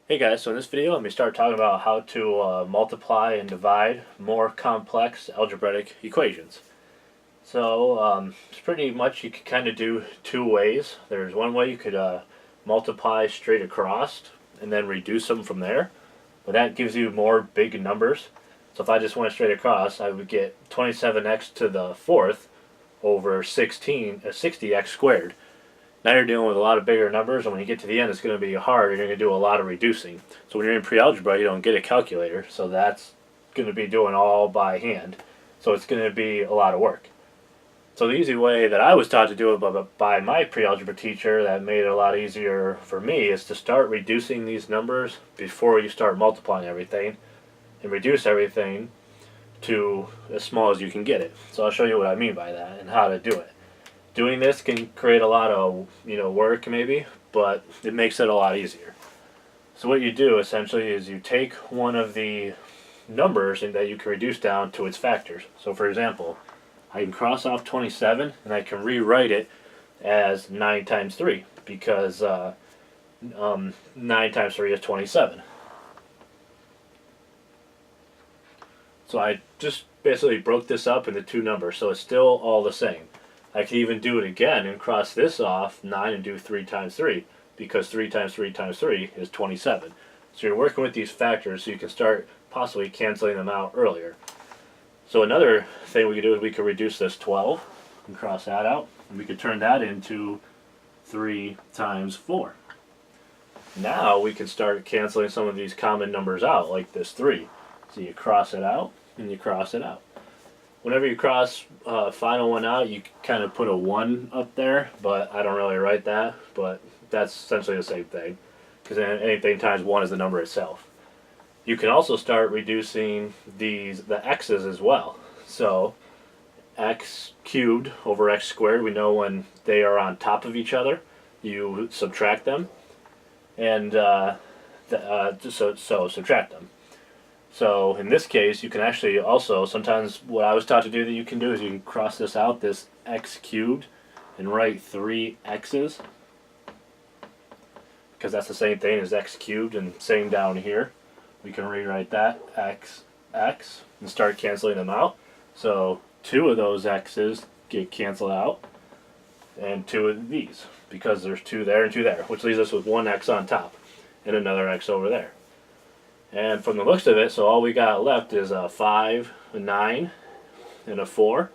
Hey guys, so in this video let me start talking about how to multiply and divide more complex algebraic equations. So it's pretty much you could kind of do two ways. There's one way you could multiply straight across and then reduce them from there, but that gives you more big numbers. So if I just went straight across, I would get 27x to the fourth over 60x squared. Now you're dealing with a lot of bigger numbers, and when you get to the end, it's going to be hard, and you're going to do a lot of reducing. So when you're in pre-algebra, you don't get a calculator, so that's going to be doing all by hand. So it's going to be a lot of work. So the easy way that I was taught to do it by my pre-algebra teacher that made it a lot easier for me is to start reducing these numbers before you start multiplying everything, and reduce everything to as small as you can get it. So I'll show you what I mean by that and how to do it. Doing this can create a lot of work maybe, but it makes it a lot easier. So what you do essentially is you take one of the numbers that you can reduce down to its factors. So for example, I can cross off 27 and I can rewrite it as 9 times 3 because 9 times 3 is 27. So I just basically broke this up into two numbers, so it's still all the same. I can even do it again and cross this off 9 and do 3 times 3 because 3 times 3 times 3 is 27. So you're working with these factors so you can start possibly canceling them out earlier. So another thing we could do is we could reduce this 12 and cross that out, and we could turn that into 3 times 4. Now we can start canceling some of these common numbers out like this 3. So you cross it out and you cross it out. Whenever you cross final one out, you kind of put a 1 up there, but I don't really write that, but that's essentially the same thing, because anything times 1 is the number itself. You can also start reducing the x's as well. So x cubed over x squared, we know when they are on top of each other, you subtract them, and so subtract them. So in this case, you can actually also, sometimes what I was taught to do that you can do is you can cross this out, this x cubed, and write 3 x's. Because that's the same thing as x cubed, and same down here. We can rewrite that x and start canceling them out. So 2 of those x's get canceled out, and 2 of these, because there's 2 there and 2 there, which leaves us with 1 x on top, and another x over there. And from the looks of it, so all we got left is a 5, a 9, and a 4,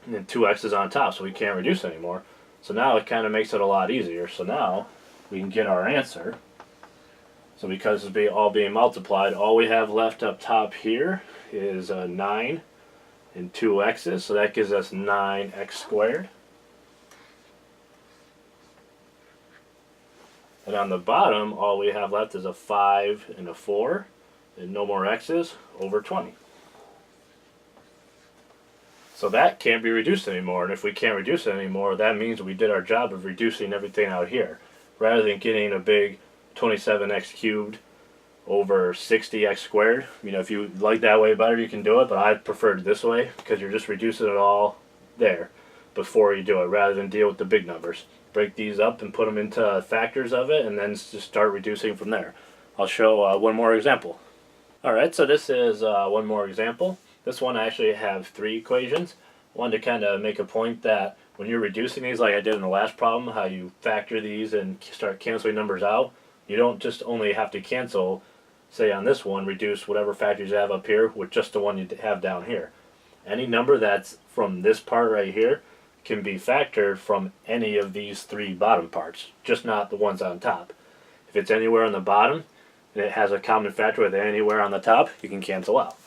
and then 2 x's on top, so we can't reduce anymore. So now it kind of makes it a lot easier. So now we can get our answer. So because it's all being multiplied, all we have left up top here is a 9 and 2 x's, so that gives us 9x squared. And on the bottom, all we have left is a 5 and a 4, and no more x's, over 20. So that can't be reduced anymore, and if we can't reduce it anymore, that means we did our job of reducing everything out here. Rather than getting a big 27x cubed over 60x squared, if you like that way better, you can do it, but I preferred this way because you're just reducing it all there before you do it, rather than deal with the big numbers. Break these up and put them into factors of it, and then just start reducing from there. I'll show one more example. Alright, so this is one more example. This one I actually have 3 equations. I wanted to kind of make a point that when you're reducing these, like I did in the last problem, how you factor these and start canceling numbers out, you don't just only have to cancel, say on this one, reduce whatever factors you have up here with just the one you have down here. Any number that's from this part right here can be factored from any of these 3 bottom parts, just not the ones on top. If it's anywhere on the bottom and it has a common factor with anywhere on the top, you can cancel out.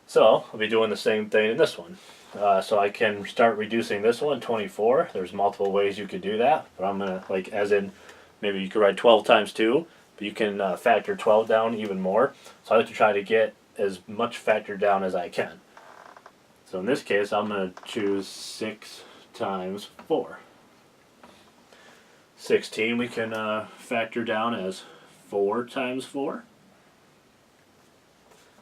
So I'll be doing the same thing in this one. So I can start reducing this one, 24. There's multiple ways you could do that, but I'm going to, as in, maybe you could write 12 times 2, but you can factor 12 down even more. So I like to try to get as much factor down as I can. So in this case, I'm going to choose 6 times 4. 16 we can factor down as 4 times 4.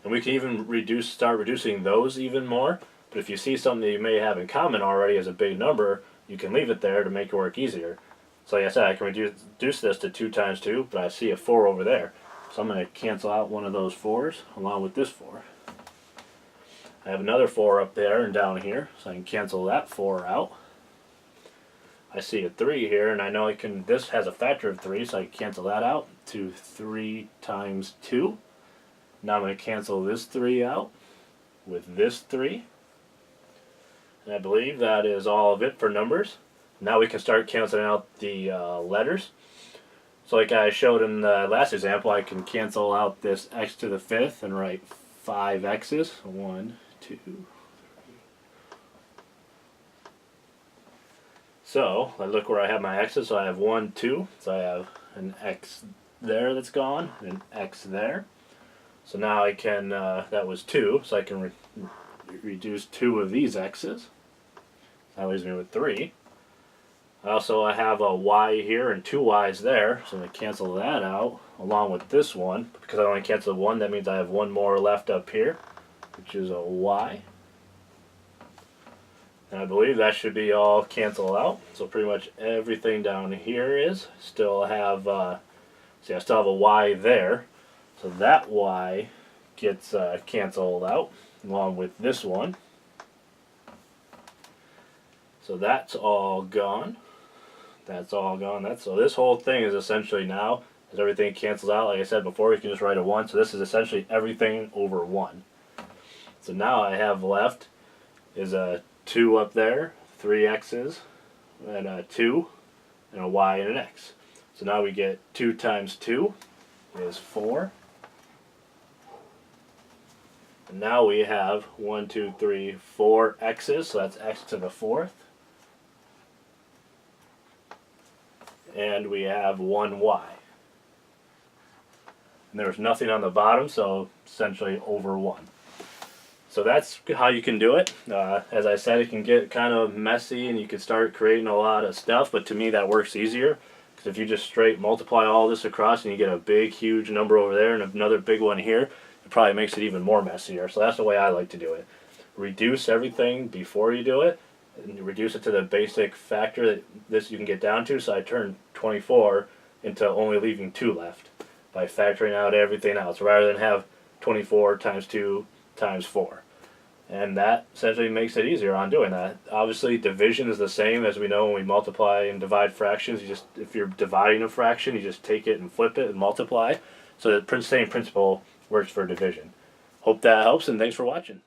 And we can even start reducing those even more. But if you see something that you may have in common already as a big number, you can leave it there to make it work easier. So like I said, I can reduce this to 2 times 2, but I see a 4 over there. So I'm going to cancel out one of those 4s along with this 4. I have another 4 up there and down here, so I can cancel that 4 out. I see a 3 here, and I know I can. This has a factor of 3, so I can cancel that out to 3 times 2. Now I'm going to cancel this 3 out with this 3. And I believe that is all of it for numbers. Now we can start canceling out the letters. So like I showed in the last example, I can cancel out this x to the 5th and write 5 x's. 1, 2, 3. So I look where I have my x's. So I have 1, 2. So I have an x there that's gone, and an x there. So now I can, that was 2, so I can reduce 2 of these x's. That leaves me with 3. I have a y here and 2 y's there, so I'm going to cancel that out along with this one. Because I only canceled 1, that means I have 1 more left up here, which is a y. And I believe that should be all canceled out. So pretty much everything down here is. Still have, see, I still have a y there. So that y gets canceled out along with this one. So that's all gone. That's all gone. So this whole thing is essentially now, as everything cancels out, like I said before, you can just write a 1. So this is essentially everything over 1. So now I have left is a 2 up there, 3 x's, and a 2, and a y and an x. So now we get 2 times 2 is 4. And now we have 1, 2, 3, 4 x's, so that's x to the 4th. And we have 1 y. And there's nothing on the bottom, so essentially over 1. So that's how you can do it. As I said, it can get kind of messy and you can start creating a lot of stuff, but to me that works easier. Because if you just straight multiply all this across and you get a big, huge number over there and another big one here, it probably makes it even more messier. So that's the way I like to do it. Reduce everything before you do it, and reduce it to the basic factor that this you can get down to. So I turned 24 into only leaving 2 left by factoring out everything else, rather than have 24 times 2 times 4. And that essentially makes it easier on doing that. Obviously, division is the same as we know when we multiply and divide fractions. If you're dividing a fraction, you just take it and flip it and multiply. So the same principle works for division. Hope that helps, and thanks for watching.